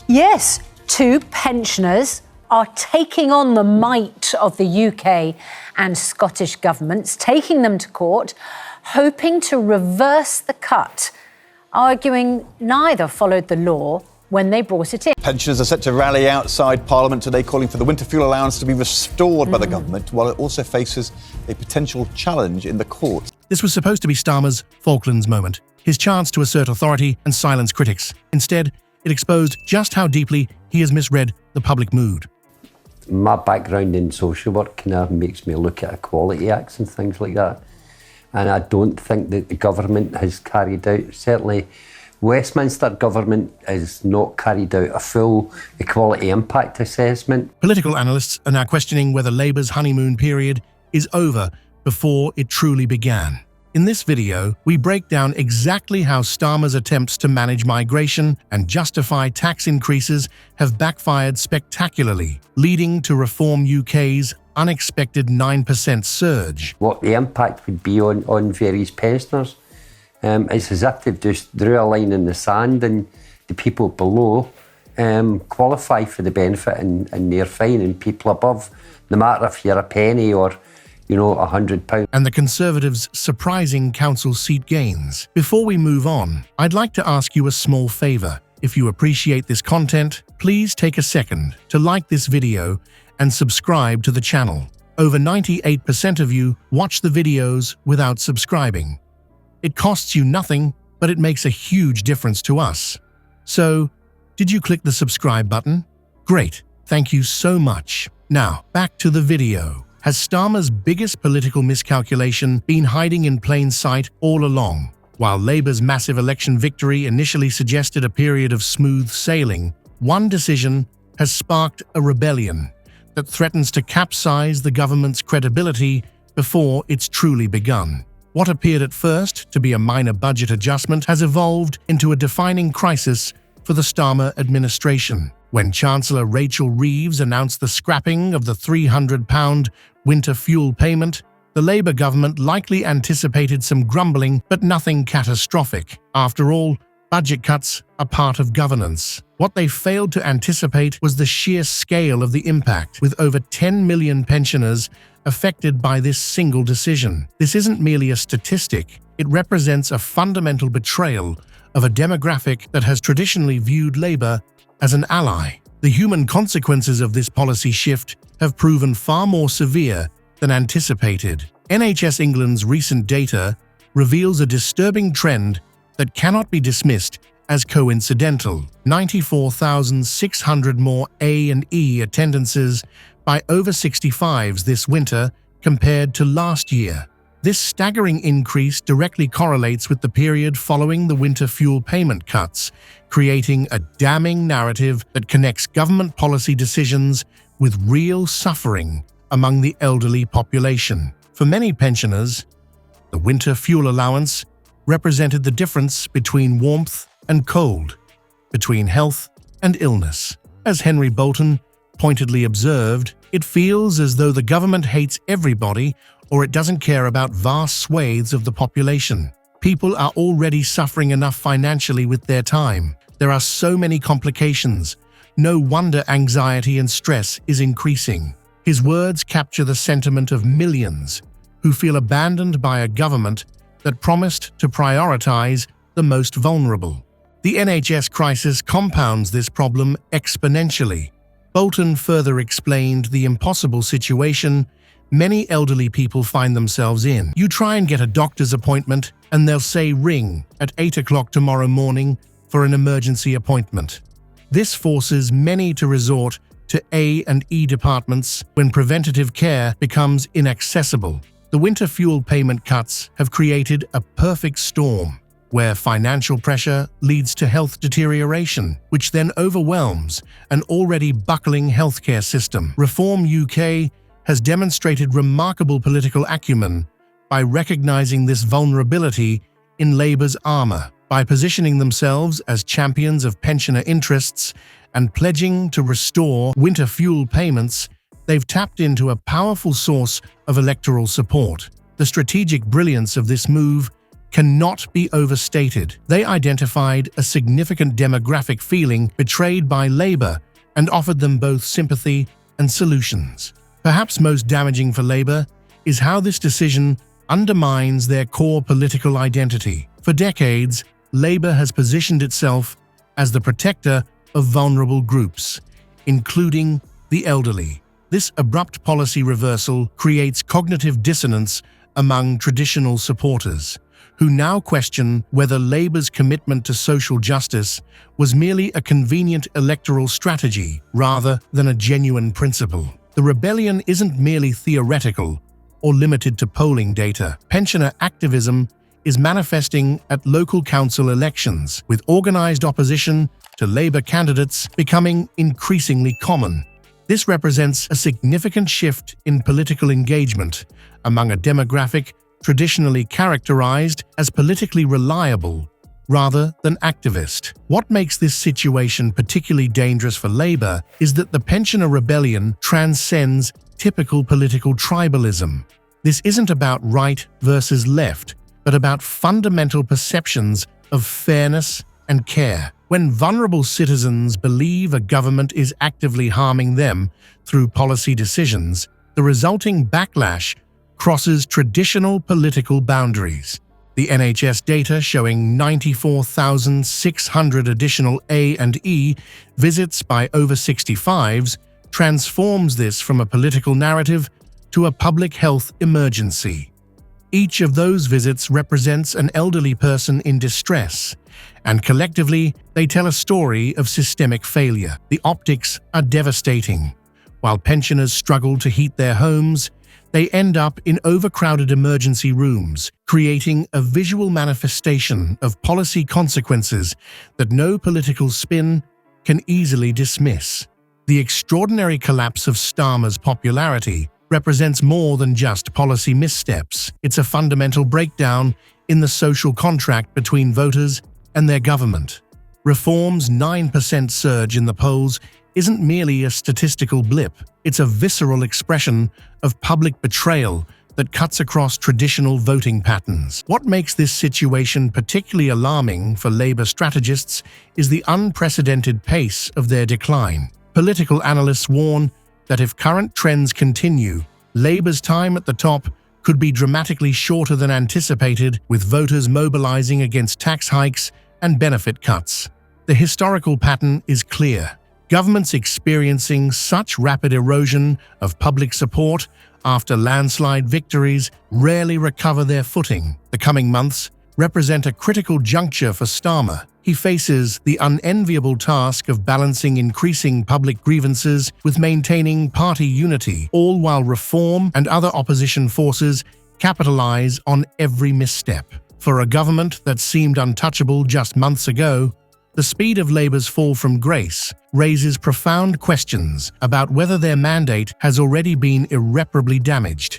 Yes, two pensioners are taking on the might of the UK and Scottish governments, taking them to court, hoping to reverse the cut, arguing neither followed the law when they brought it in. Pensioners are set to rally outside Parliament today, calling for the winter fuel allowance to be restored by the government, while it also faces a potential challenge in the courts. This was supposed to be Starmer's Falklands moment, his chance to assert authority and silence critics. Instead, it exposed just how deeply he has misread the public mood. My background in social work kind of makes me look at Equality Acts and things like that. And I don't think that the government has carried out, certainly Westminster government has not carried out a full equality impact assessment. Political analysts are now questioning whether Labour's honeymoon period is over before it truly began. In this video, we break down exactly how Starmer's attempts to manage migration and justify tax increases have backfired spectacularly, leading to Reform UK's unexpected 9% surge. What the impact would be on various pensioners. It's as if they've just drew a line in the sand and the people below qualify for the benefit and they're fine, and people above, no matter if you're a penny or £100. And the Conservatives' surprising council seat gains. Before we move on, I'd like to ask you a small favour. If you appreciate this content, please take a second to like this video and subscribe to the channel. Over 98% of you watch the videos without subscribing. It costs you nothing, but it makes a huge difference to us. So, did you click the subscribe button? Great, thank you so much. Now, back to the video. Has Starmer's biggest political miscalculation been hiding in plain sight all along? While Labour's massive election victory initially suggested a period of smooth sailing, one decision has sparked a rebellion that threatens to capsize the government's credibility before it's truly begun. What appeared at first to be a minor budget adjustment has evolved into a defining crisis for the Starmer administration. When Chancellor Rachel Reeves announced the scrapping of the £300 winter fuel payment, the Labour government likely anticipated some grumbling, but nothing catastrophic. After all, budget cuts are part of governance. What they failed to anticipate was the sheer scale of the impact, with over 10 million pensioners affected by this single decision. This isn't merely a statistic, it represents a fundamental betrayal of a demographic that has traditionally viewed Labour as an ally. The human consequences of this policy shift have proven far more severe than anticipated. NHS England's recent data reveals a disturbing trend that cannot be dismissed as coincidental. 94,600 more A and E attendances by over 65s this winter compared to last year. This staggering increase directly correlates with the period following the winter fuel payment cuts, creating a damning narrative that connects government policy decisions with real suffering among the elderly population. For many pensioners, the winter fuel allowance represented the difference between warmth and cold, between health and illness. As Henry Bolton pointedly observed, it feels as though the government hates everybody or it doesn't care about vast swathes of the population. People are already suffering enough financially with their time. There are so many complications. No wonder anxiety and stress is increasing. His words capture the sentiment of millions who feel abandoned by a government that promised to prioritize the most vulnerable. The NHS crisis compounds this problem exponentially. Bolton further explained the impossible situation many elderly people find themselves in. You try and get a doctor's appointment and they'll say ring at 8 o'clock tomorrow morning for an emergency appointment. This forces many to resort to A and E departments when preventative care becomes inaccessible. The winter fuel payment cuts have created a perfect storm, where financial pressure leads to health deterioration, which then overwhelms an already buckling healthcare system. Reform UK has demonstrated remarkable political acumen by recognizing this vulnerability in Labour's armour. By positioning themselves as champions of pensioner interests and pledging to restore winter fuel payments, they've tapped into a powerful source of electoral support. The strategic brilliance of this move cannot be overstated. They identified a significant demographic feeling betrayed by Labour and offered them both sympathy and solutions. Perhaps most damaging for Labour is how this decision undermines their core political identity. For decades, Labour has positioned itself as the protector of vulnerable groups, including the elderly. This abrupt policy reversal creates cognitive dissonance among traditional supporters, who now question whether Labour's commitment to social justice was merely a convenient electoral strategy rather than a genuine principle. The rebellion isn't merely theoretical or limited to polling data. Pensioner activism is manifesting at local council elections, with organised opposition to Labour candidates becoming increasingly common. This represents a significant shift in political engagement among a demographic traditionally characterised as politically reliable rather than activist. What makes this situation particularly dangerous for Labour is that the pensioner rebellion transcends typical political tribalism. This isn't about right versus left, but about fundamental perceptions of fairness and care. When vulnerable citizens believe a government is actively harming them through policy decisions, the resulting backlash crosses traditional political boundaries. The NHS data showing 94,600 additional A and E visits by over 65s transforms this from a political narrative to a public health emergency. Each of those visits represents an elderly person in distress, and collectively, they tell a story of systemic failure. The optics are devastating. While pensioners struggle to heat their homes, they end up in overcrowded emergency rooms, creating a visual manifestation of policy consequences that no political spin can easily dismiss. The extraordinary collapse of Starmer's popularity represents more than just policy missteps. It's a fundamental breakdown in the social contract between voters and their government. Reform's 9% surge in the polls isn't merely a statistical blip, it's a visceral expression of public betrayal that cuts across traditional voting patterns. What makes this situation particularly alarming for Labour strategists is the unprecedented pace of their decline. Political analysts warn that if current trends continue, Labour's time at the top could be dramatically shorter than anticipated, with voters mobilising against tax hikes and benefit cuts. The historical pattern is clear. Governments experiencing such rapid erosion of public support after landslide victories rarely recover their footing. The coming months represent a critical juncture for Starmer. He faces the unenviable task of balancing increasing public grievances with maintaining party unity, all while reform and other opposition forces capitalise on every misstep. For a government that seemed untouchable just months ago, the speed of Labour's fall from grace raises profound questions about whether their mandate has already been irreparably damaged.